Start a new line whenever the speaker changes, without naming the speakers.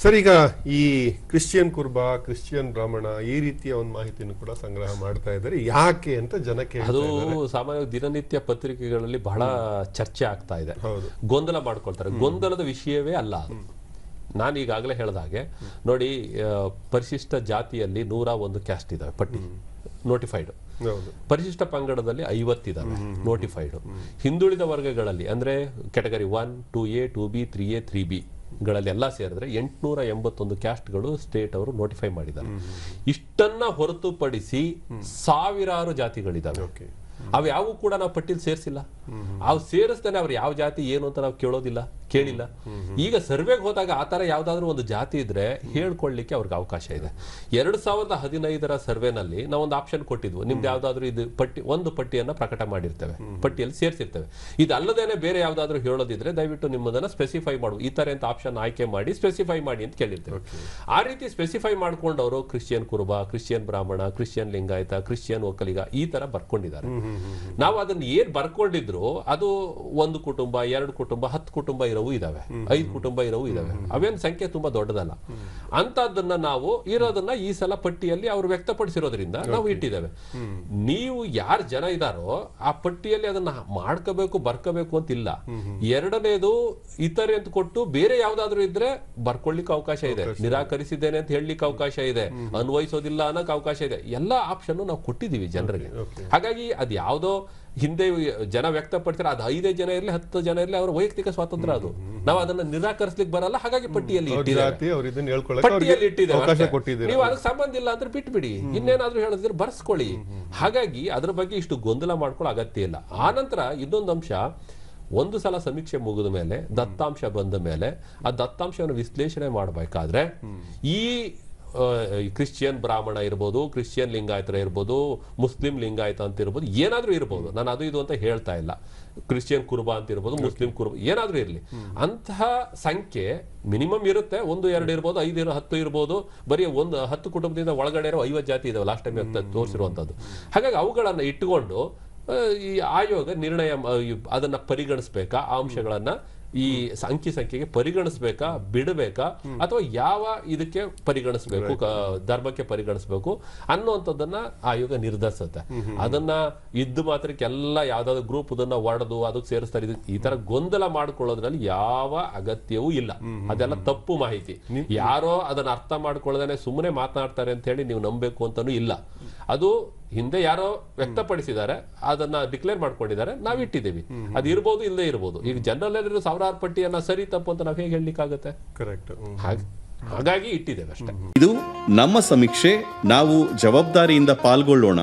Sir, ಈಗ ಈ Christian ಕುರುಬ, ಕ್ರಿಶ್ಚಿಯನ್ ಬ್ರಾಹ್ಮಣ ಈ ರೀತಿಯ ಒಂದು ಮಾಹಿತಿಯನ್ನು ಕೂಡ ಸಂಗ್ರಹ ಮಾಡ್ತಾ ಇದ್ದಾರೆ. ಯಾಕೆ ಅಂತ ಜನಕ್ಕೆ
ಅದು ಸಾಮಾನ್ಯ ದಿನನಿತ್ಯ ಪತ್ರಿಕೆಗಳಲ್ಲಿ ಬಹಳ ಚರ್ಚೆ ಆಗ್ತಾ ಇದೆ. ಗೊಂದಲ ಮಾಡ್ಕೊಳ್ತಾರೆ. ಗೊಂದಲದ ವಿಷಯವೇ ಅಲ್ಲ ಅದು. ನಾನು ಈಗಾಗಲೇ ಹೇಳಿದ ಹಾಗೆ ನೋಡಿ, ಪರಿಶಿಷ್ಟ ಜಾತಿಯಲ್ಲಿ 101 ಕ್ಯಾಸ್ಟ್ ಇದಾವೆ ಪಟ್ಟಿ ನೋಟಿಫೈಡ್. ಪರಿಶಿಷ್ಟ ಪಂಗಡದಲ್ಲಿ 50 ಇದಾವೆ ನೋಟಿಫೈಡ್. ಹಿಂದುಳಿದ ವರ್ಗಗಳಲ್ಲಿ ಅಂದ್ರೆ category 1, 2A, 2B, 3A, 3B ಗಳಲ್ಲಿ ಎಲ್ಲ ಸೇರಿದ್ರೆ 881 ಕ್ಯಾಸ್ಟ್ಗಳು ಸ್ಟೇಟ್ ಅವರು ನೋಟಿಫೈ ಮಾಡಿದ್ದಾರೆ. ಇಷ್ಟನ್ನ ಹೊರತುಪಡಿಸಿ ಸಾವಿರಾರು ಜಾತಿಗಳಿದಾವೆ. ಅವ್ಯಾವು ಕೂಡ ನಾವು ಪಟ್ಟಿಯಲ್ಲಿ ಸೇರಿಸಿಲ್ಲ. ಅವು ಸೇರಿಸ್ತಾನೆ ಅವ್ರು ಯಾವ ಜಾತಿ ಏನು ಅಂತ ನಾವು ಕೇಳಿಲ್ಲ. ಈಗ ಸರ್ವೆಗೆ ಹೋದಾಗ ಆ ತರ ಯಾವ್ದಾದ್ರು ಒಂದು ಜಾತಿ ಇದ್ರೆ ಹೇಳ್ಕೊಳ್ಳಿಕ್ಕೆ ಅವ್ರಿಗೆ ಅವಕಾಶ ಇದೆ. 2015ರ ಸರ್ವೆನಲ್ಲಿ ನಾವೊಂದು ಆಪ್ಷನ್ ಕೊಟ್ಟಿದ್ವು, ನಿಮ್ದು ಯಾವ್ದಾದ್ರು ಇದು ಒಂದು ಪಟ್ಟಿಯನ್ನ ಪ್ರಕಟ ಮಾಡಿರ್ತೇವೆ, ಪಟ್ಟಿಯಲ್ಲಿ ಸೇರಿಸಿರ್ತೇವೆ. ಇದಲ್ಲದೇನೆ ಬೇರೆ ಯಾವ್ದಾದ್ರು ಹೇಳೋದಿದ್ರೆ ದಯವಿಟ್ಟು ನಿಮ್ಮದನ್ನ ಸ್ಪೆಸಿಫೈ ಮಾಡುವ, ಈ ತರ ಅಂತ ಆಪ್ಷನ್ ಆಯ್ಕೆ ಮಾಡಿ ಸ್ಪೆಸಿಫೈ ಮಾಡಿ ಅಂತ ಕೇಳಿರ್ತೇವೆ. ಆ ರೀತಿ ಸ್ಪೆಸಿಫೈ ಮಾಡ್ಕೊಂಡವರು ಕ್ರಿಶ್ಚಿಯನ್ ಕುರುಬ, ಕ್ರಿಶ್ಚಿಯನ್ ಬ್ರಾಹ್ಮಣ, ಕ್ರಿಶ್ಚಿಯನ್ ಲಿಂಗಾಯತ, ಕ್ರಿಶ್ಚಿಯನ್ ಒಕ್ಕಲಿಗ ಈ ತರ ಬರ್ಕೊಂಡಿದ್ದಾರೆ. ನಾವು ಅದನ್ನ ಏನ್ ಬರ್ಕೊಂಡಿದ್ರು ಅದು 1 ಕುಟುಂಬ, 2 ಕುಟುಂಬ, 10 ಕುಟುಂಬ ಇರೋವು ಇದಾವೆ, 5 ಕುಟುಂಬ ಇರೋವು ಇದಾವೆ. ಅವೇನ್ ಸಂಖ್ಯೆ ತುಂಬಾ ದೊಡ್ಡದಲ್ಲ. ಅಂತದನ್ನ ನಾವು ಇರೋದನ್ನ ಈ ಸಲ ಪಟ್ಟಿಯಲ್ಲಿ ಅವರು ವ್ಯಕ್ತಪಡಿಸಿರೋದ್ರಿಂದ ನಾವು ಇಟ್ಟಿದ್ದೇವೆ. ನೀವು ಯಾರು ಜನ ಇದಾರೋ ಆ ಪಟ್ಟಿಯಲ್ಲಿ ಅದನ್ನ ಮಾಡ್ಕೋಬೇಕು ಬರ್ಕೋಬೇಕು ಅಂತಿಲ್ಲ. ಎರಡನೇದು ಇತರೆ ಅಂತ ಕೊಟ್ಟು ಬೇರೆ ಯಾವ್ದಾದ್ರು ಇದ್ರೆ ಬರ್ಕೊಳ್ಳಿಕ್ಕೆ ಅವಕಾಶ ಇದೆ, ನಿರಾಕರಿಸಿದ್ದೇನೆ ಅಂತ ಹೇಳಲಿಕ್ಕೆ ಅವಕಾಶ ಇದೆ, ಅನ್ವಯಿಸೋದಿಲ್ಲ ಅನ್ನೋಕೆ ಅವಕಾಶ ಇದೆ. ಎಲ್ಲಾ ಆಪ್ಷನ್ ನಾವು ಕೊಟ್ಟಿದೀವಿ ಜನರಿಗೆ. ಹಾಗಾಗಿ ಅದು ಯಾವುದೋ ಹಿಂದೆ ಜನ ವ್ಯಕ್ತಪಡ್ತಾರೆ, ಅದು 5 ಜನ ಇರಲಿ 10 ಜನ ಇರಲಿ, ಅವರ ವೈಯಕ್ತಿಕ ಸ್ವಾತಂತ್ರ್ಯ ಅದು. ನಾವು ಅದನ್ನ ನಿರಾಕರಿಸ್ಲಿಕ್ಕೆ ಬರಲ್ಲ. ಹಾಗಾಗಿ ಪಟ್ಟಿಯಲ್ಲಿ ಇಟ್ಟಿದ್ದೇವೆ. ನೀವು ಅದಕ್ಕೆ ಸಂಬಂಧ ಇಲ್ಲ ಅಂದ್ರೆ ಬಿಟ್ಬಿಡಿ, ಇನ್ನೇನಾದ್ರೂ ಹೇಳಿದ್ರೆ ಬರ್ಸ್ಕೊಳ್ಳಿ. ಹಾಗಾಗಿ ಅದ್ರ ಬಗ್ಗೆ ಇಷ್ಟು ಗೊಂದಲ ಮಾಡ್ಕೊಳ್ಳೋ ಅಗತ್ಯ ಇಲ್ಲ. ಆನಂತರ ಇನ್ನೊಂದು ಅಂಶ, ಒಂದು ಸಲ ಸಮೀಕ್ಷೆ ಮುಗಿದ ಮೇಲೆ ದತ್ತಾಂಶ ಬಂದ ಮೇಲೆ ಆ ದತ್ತಾಂಶವನ್ನು ವಿಶ್ಲೇಷಣೆ ಮಾಡಬೇಕಾದ್ರೆ ಈ ಕ್ರಿಶ್ಚಿಯನ್ ಬ್ರಾಹ್ಮಣ ಇರ್ಬೋದು, ಕ್ರಿಶ್ಚಿಯನ್ ಲಿಂಗಾಯತರ ಇರ್ಬೋದು, ಮುಸ್ಲಿಂ ಲಿಂಗಾಯತ ಅಂತ ಇರ್ಬೋದು, ಏನಾದ್ರೂ ಇರ್ಬೋದು, ನಾನು ಅದು ಇದು ಅಂತ ಹೇಳ್ತಾ ಇಲ್ಲ. ಕ್ರಿಶ್ಚಿಯನ್ ಕುರುಬ ಅಂತ ಇರ್ಬೋದು, ಮುಸ್ಲಿಂ ಕುರುಬ ಏನಾದ್ರೂ ಇರ್ಲಿ, ಅಂತಹ ಸಂಖ್ಯೆ ಮಿನಿಮಮ್ ಇರುತ್ತೆ. 1, 2 ಇರ್ಬೋದು, 5, 10 ಇರ್ಬೋದು. ಬರೀ 10 ಕುಟುಂಬದಿಂದ ಒಳಗಡೆ 50 ಜಾತಿ ಇದಾವೆ ಲಾಸ್ಟ್ ಟೈಮ್ ತೋರಿಸಿರುವಂತದ್ದು. ಹಾಗಾಗಿ ಅವುಗಳನ್ನ ಇಟ್ಟುಕೊಂಡು ಈ ಆಯೋಗ ನಿರ್ಣಯ ಅದನ್ನ ಪರಿಗಣಿಸ್ಬೇಕಾ, ಆ ಅಂಶಗಳನ್ನ ಈ ಸಂಖ್ಯೆಗೆ ಪರಿಗಣಿಸ್ಬೇಕಾ, ಬಿಡಬೇಕಾ, ಅಥವಾ ಯಾವ ಇದಕ್ಕೆ ಪರಿಗಣಿಸ್ಬೇಕು, ಧರ್ಮಕ್ಕೆ ಪರಿಗಣಿಸ್ಬೇಕು ಅನ್ನುವಂಥದ್ದನ್ನ ಆಯೋಗ ನಿರ್ಧರಿಸುತ್ತೆ. ಅದನ್ನ ಇದ್ದು ಮಾತ್ರಕ್ಕೆಲ್ಲ ಯಾವ್ದಾದ್ರು ಗ್ರೂಪ್ ಅದನ್ನ ಒಡೆದು ಅದಕ್ಕೆ ಸೇರಿಸ್ತಾರೆ, ಈ ತರ ಗೊಂದಲ ಮಾಡ್ಕೊಳ್ಳೋದ್ರಲ್ಲಿ ಯಾವ ಅಗತ್ಯವೂ ಇಲ್ಲ. ಅದೆಲ್ಲ ತಪ್ಪು ಮಾಹಿತಿ. ಯಾರೋ ಅದನ್ನ ಅರ್ಥ ಮಾಡ್ಕೊಳ್ಳೋದೇನೆ ಸುಮ್ಮನೆ ಮಾತನಾಡ್ತಾರೆ ಅಂತ ಹೇಳಿ ನೀವು ನಂಬಬೇಕು ಅಂತಾನೂ ಇಲ್ಲ. ಅದು ಹಿಂದೆ ಯಾರೋ ವ್ಯಕ್ತಪಡಿಸಿದ್ದಾರೆ, ಅದನ್ನ ಡಿಕ್ಲೇರ್ ಮಾಡ್ಕೊಂಡಿದ್ದಾರೆ, ನಾವು ಇಟ್ಟಿದ್ದೀವಿ. ಅದು ಇರ್ಬೋದು, ಇಲ್ಲದೆ ಇರ್ಬೋದು. ಈಗ ಜನರಲ್ ಸಾವಿರಾರು ಪಟ್ಟಿಯನ್ನ ಸರಿ ತಪ್ಪು ಅಂತ ನಾವು ಹೇಗೆ ಹೇಳಲಿಕ್ಕಾಗತ್ತೆ?
ಕರೆಕ್ಟ್.
ಹಾಗಾಗಿ ಇಟ್ಟಿದ್ದೇವೆ ಅಷ್ಟೇ.
ಇದು ನಮ್ಮ ಸಮೀಕ್ಷೆ. ನಾವು ಜವಾಬ್ದಾರಿಯಿಂದ ಪಾಲ್ಗೊಳ್ಳೋಣ.